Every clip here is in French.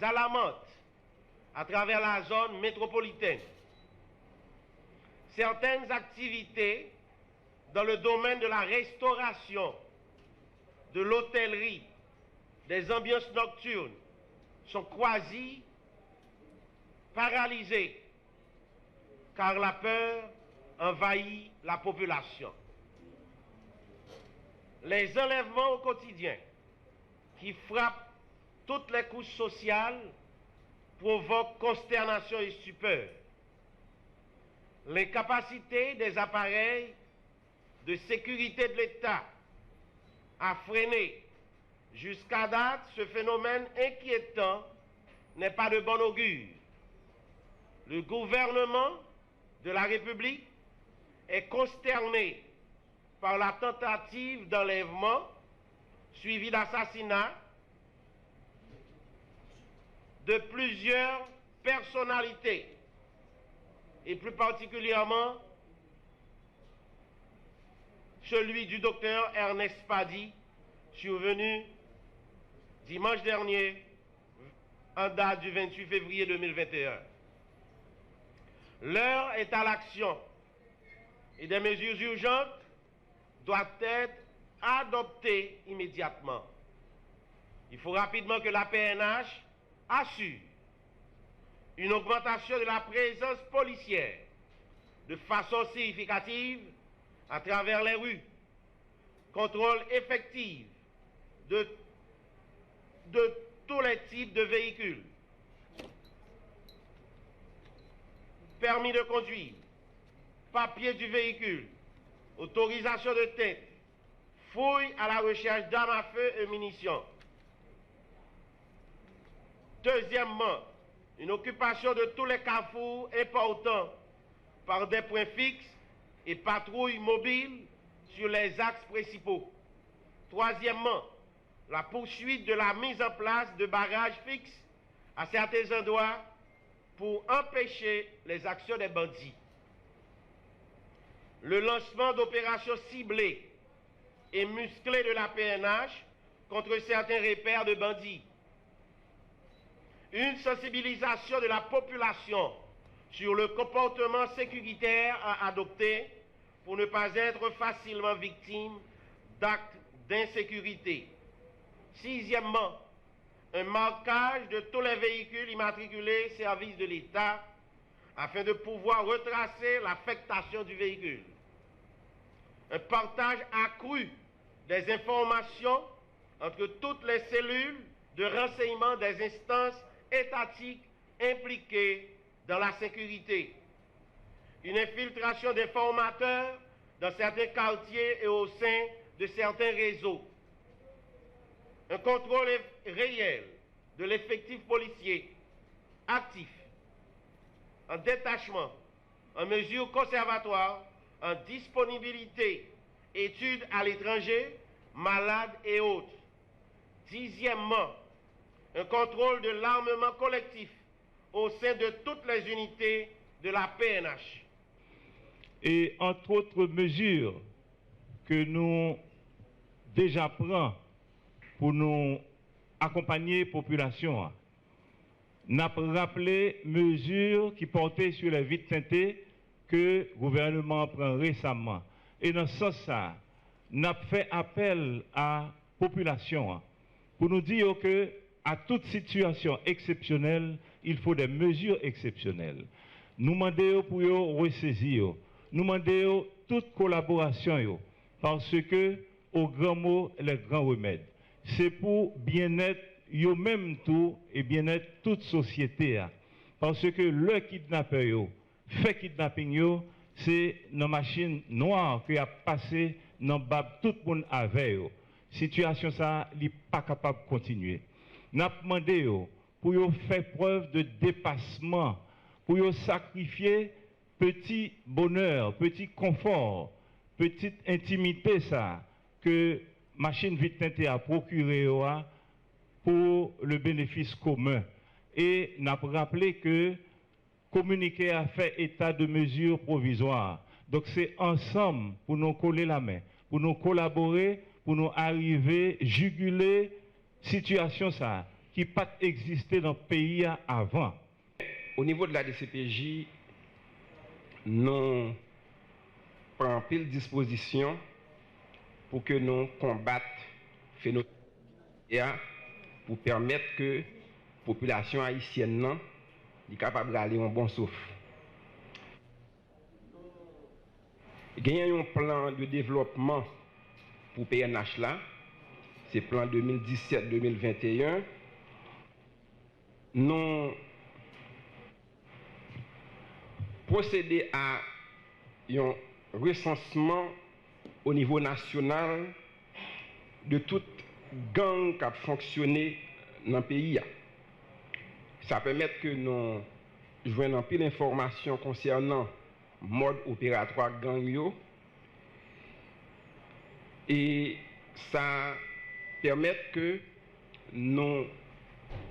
alarmantes à travers la zone métropolitaine. Certaines activités dans le domaine de la restauration, de l'hôtellerie, des ambiances nocturnes sont quasi paralysées car la peur envahit la population. Les enlèvements au quotidien qui frappent toutes les couches sociales provoquent consternation et stupeur. L'incapacité des appareils de sécurité de l'État à freiner jusqu'à date ce phénomène inquiétant n'est pas de bon augure. Le gouvernement de la République est consterné par la tentative d'enlèvement suivie d'assassinat de plusieurs personnalités et plus particulièrement celui du docteur Ernest Padi, survenu dimanche dernier en date du 28 février 2021. L'heure est à l'action et des mesures urgentes doivent être adoptées immédiatement. Il faut rapidement que la PNH assure une augmentation de la présence policière de façon significative à travers les rues, contrôle effectif de tous les types de véhicules, permis de conduire, papier du véhicule, autorisation de tête, fouille à la recherche d'armes à feu et munitions. Deuxièmement, une occupation de tous les carrefours importants par des points fixes et patrouilles mobiles sur les axes principaux. Troisièmement, la poursuite de la mise en place de barrages fixes à certains endroits pour empêcher les actions des bandits. Le lancement d'opérations ciblées et musclées de la PNH contre certains repères de bandits. Une sensibilisation de la population sur le comportement sécuritaire à adopter pour ne pas être facilement victime d'actes d'insécurité. Sixièmement, un marquage de tous les véhicules immatriculés services de l'État afin de pouvoir retracer l'affectation du véhicule. Un partage accru des informations entre toutes les cellules de renseignement des instances étatiques impliquées dans la sécurité. Une infiltration des formateurs dans certains quartiers et au sein de certains réseaux. Un contrôle réel de l'effectif policier actif, en détachement, en mesures conservatoires, en disponibilité, études à l'étranger, malades et autres. Dixièmement, un contrôle de l'armement collectif au sein de toutes les unités de la PNH. Et entre autres mesures que nous déjà prenons pour nous accompagner la population, nous avons rappelé mesures qui portaient sur les vies de santé que le gouvernement prend récemment. Et dans ce sens, nous avons fait appel à la population pour nous dire que à toute situation exceptionnelle, il faut des mesures exceptionnelles. Nous demandons pour eux ressaisir, nous demandons toute collaboration, parce que, au grand mot, les grands remèdes. C'est pour bien-être, eux-mêmes tout, et bien-être toute société. Parce que le kidnappeur, fait kidnapping, c'est une machine noire qui a passé dans tout le monde avec. Situation ça, n'est pas capable de continuer. Nous avons demandé pour faire preuve de dépassement, pour sacrifier petit bonheur, petit confort, petite intimité ça, que machine vite teintée a procuré pour le bénéfice commun. Et nous avons rappelé que communiqué a fait état de mesures provisoires. Donc c'est ensemble pour nous coller la main, pour nous collaborer, pour nous arriver, juguler situation ça, qui n'a pas existé dans le pays avant. Au niveau de la DCPJ, nous prenons pile disposition pour que nous combattions le phénomène pour permettre que la population haïtienne soit capable d'aller en bon souffle. Il y a un plan de développement pour PNH là, c'est le plan 2017-2021. Nous procéder à un recensement au niveau national de toute gang qui a fonctionné dans le pays. Ça permet que nous joignons plus d'informations concernant le mode opératoire gang yo, et ça permet que nous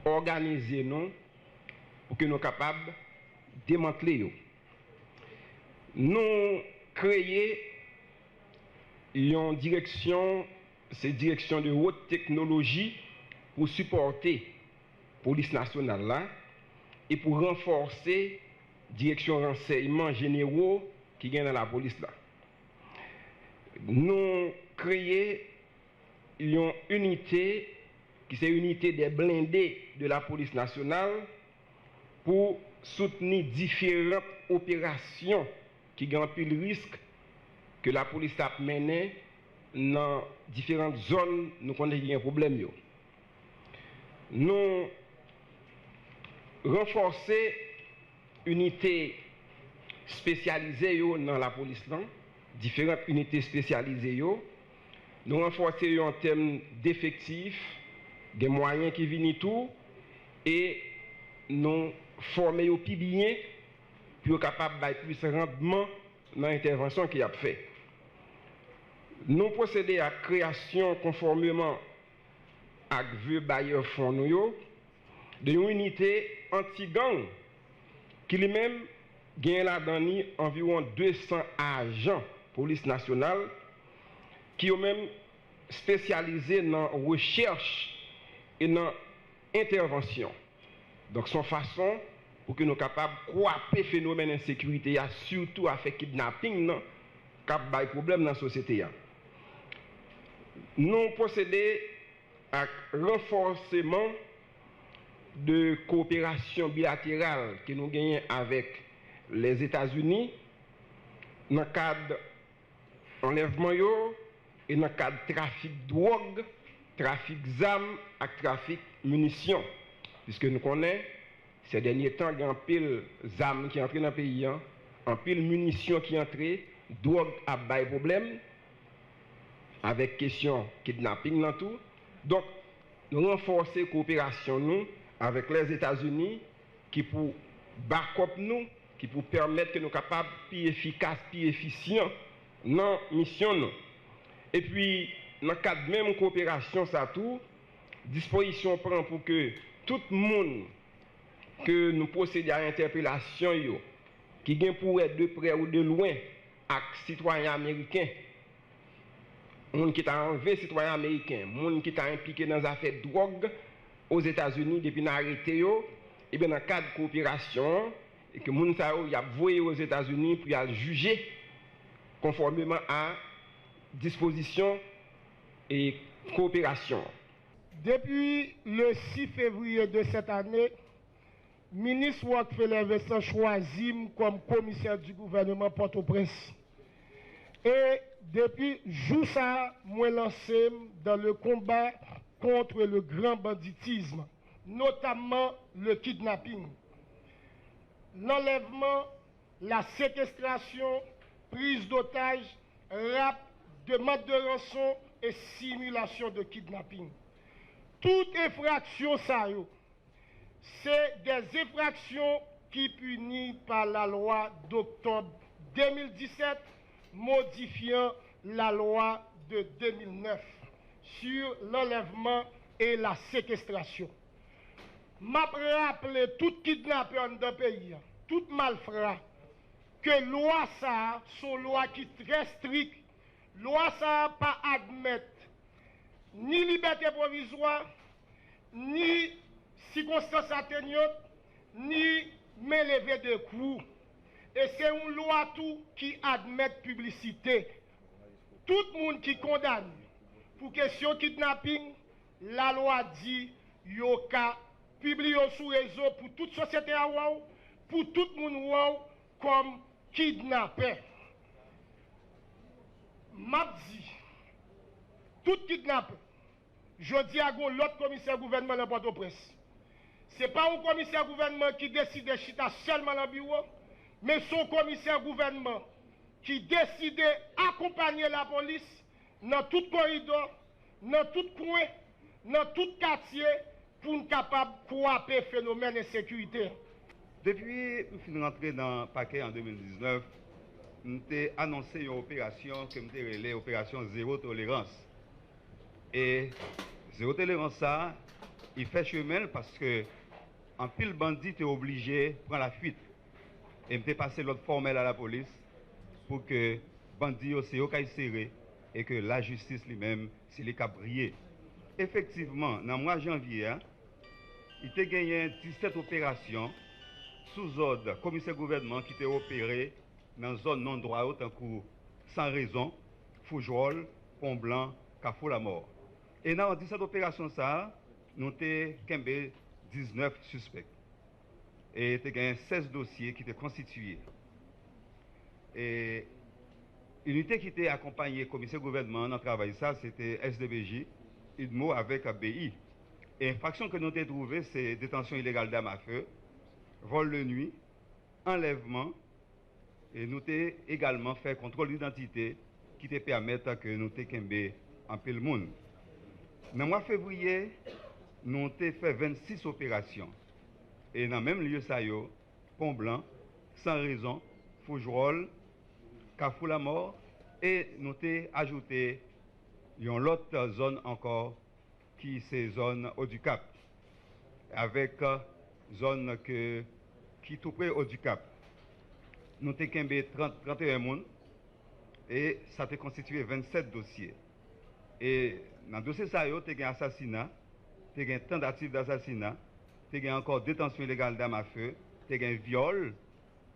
organisions pour que nous soyons capables de démanteler. Nous créons une direction, c'est direction de haute technologie pour supporter la police nationale là, et pour renforcer la direction renseignements généraux qui est dans la police là. Nous créons une unité qui est une unité des blindés de la police nationale pour soutenir différentes opérations qui ont plus le risque que la police a mené dans différentes zones nous connaissons un problème. Nous renforcer unité spécialisée dans la police là, différentes unités spécialisées. Nous renforcer en termes d'effectifs, des moyens qui viennent tout, et nous former au plus bien pour être capable de plus rendement dans l'intervention qu'il a fait. Nous procéder à la création conformément à vœux bailleurs fonds d'une unité anti-gang qui lui-même gagne là-dedans environ 200 agents police nationale qui sont même spécialisés dans la recherche et dans l'intervention. Donc, son façon pour que nous soyons capables de croire le phénomène d'insécurité, surtout avec le kidnapping, qui a des problèmes dans la société. Nous procédons à renforcement de coopération bilatérale que nous gagnons avec les États-Unis dans le cadre d'enlèvement et dans le cadre de trafic de drogue, trafic d'armes et trafic de munitions. Puisque nous connaissons, ces derniers temps, il y a un pile d'armes qui entrent dans le pays, un pile de munitions qui entrent, drogue a des problèmes, avec question kidnapping dans tout. Donc, nous renforcer la coopération nous, avec les États-Unis qui pour backup nous, qui pour permettre que nous soyons capables, plus efficaces, plus efficients dans la mission nous. Et puis, dans le cadre de même coopération, ça tout, disposition prend pour que tout le monde que nous procédons à l'interpellation, qui vient pour être de près ou de loin, avec citoyens américains, monde qui t'a enlevé citoyen américain, monde qui t'a impliqué dans les affaires de drogue aux États-Unis depuis l'arrêté, et bien dans le cadre de coopération, et que monde ça y a voyé aux États-Unis pour y juger conformément à disposition et coopération. Depuis le 6 février de cette année, ministre Rockefeller Vincent choisi comme commissaire du gouvernement Port-au-Prince. Et depuis jour ça, moi lancé dans le combat contre le grand banditisme, notamment le kidnapping, l'enlèvement, la séquestration, prise d'otages, rap, demande de rançon et simulation de kidnapping. Toute infraction, ça, c'est des infractions qui punissent par la loi d'octobre 2017 modifiant la loi de 2009 sur l'enlèvement et la séquestration. M'a rappelé tout kidnappeur dans le pays, tout malfrat, que loi ça, son loi qui est très stricte, loi ça pas admettre ni liberté provisoire, ni circonstances atténuantes, ni mais lever de coups. Et c'est une loi tout qui admet publicité. Tout le monde qui condamne pour question kidnapping, la loi dit yoka publie sur réseau pour toute société à wow, pour tout le monde wow, comme kidnappé. M'a dit tout kidnappé. Je dis à l'autre commissaire gouvernement dans Port-au-Prince. Ce n'est pas un commissaire gouvernement qui décide de chita seulement dans le bureau, mais son commissaire gouvernement qui décide d'accompagner la police dans tout corridor, dans tout coin, dans tout quartier, pour être capable de frapper le phénomène d'insécurité. Depuis que je suis rentré dans le paquet en 2019, nous avons annoncé une opération que nous avons appelée l'opération Zéro Tolérance. Et Zéro Tolérance, ça, il fait chemin parce que en pile bandit est obligé de prendre la fuite. Et je passé l'autre formel à la police pour que bandit aussi serré et que la justice lui-même, c'est les cas briller. Effectivement, dans le mois de janvier, il a gagné 17 opérations sous ordre commissaire gouvernement qui étaient opérées dans une zone non droit autant que sans raison, Fougerolles, Pont-Blanc, Carrefour-la-Mort. Et dans 17 opérations, ça, nous avons 19 suspects. Et il y a 16 dossiers qui étaient constitués. Et l'unité qui était accompagnée commissaire gouvernement dans le travail, ça, c'était SDBJ, UDMO avec BI. Et l'infraction que nous avons trouvée, c'est détention illégale d'armes à feu, vol de nuit, enlèvement, et nous avons également fait contrôle d'identité qui te permettre que nous ayons un peu le monde. Dans le mois de février, nous avons fait 26 opérations. Et dans le même lieu, ça y est, Pont-Blanc, sans raison, Fougerolles, Carrefour-la-Mort, et nous avons ajouté une autre zone encore qui est cette zone Haut du Cap, avec zone qui est tout près Haut du Cap. Nous avons 31 personnes et ça a constitué 27 dossiers. Et dans le dossier, ça y est, il y a un assassinat, il y a une tentative d'assassinat, il y a encore détention illégale d'armes à feu, il y a un viol,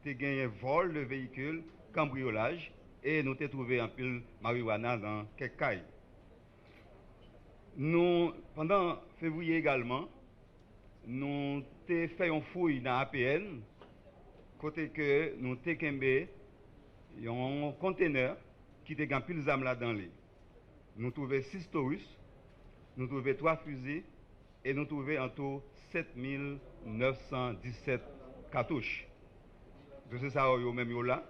il y a un vol de véhicule, cambriolage, et nous avons trouvé un peu de marijuana dans quelques cas. Nous, pendant février également, nous avons fait une fouille dans l'APN, côté que nous avons un conteneur qui a pile de armes là-dedans. Nous avons trouvé 6 Taurus, nous avons trouvé 3 fusils et nous avons trouvé en tout 7917 cartouches. De ce ça, même là.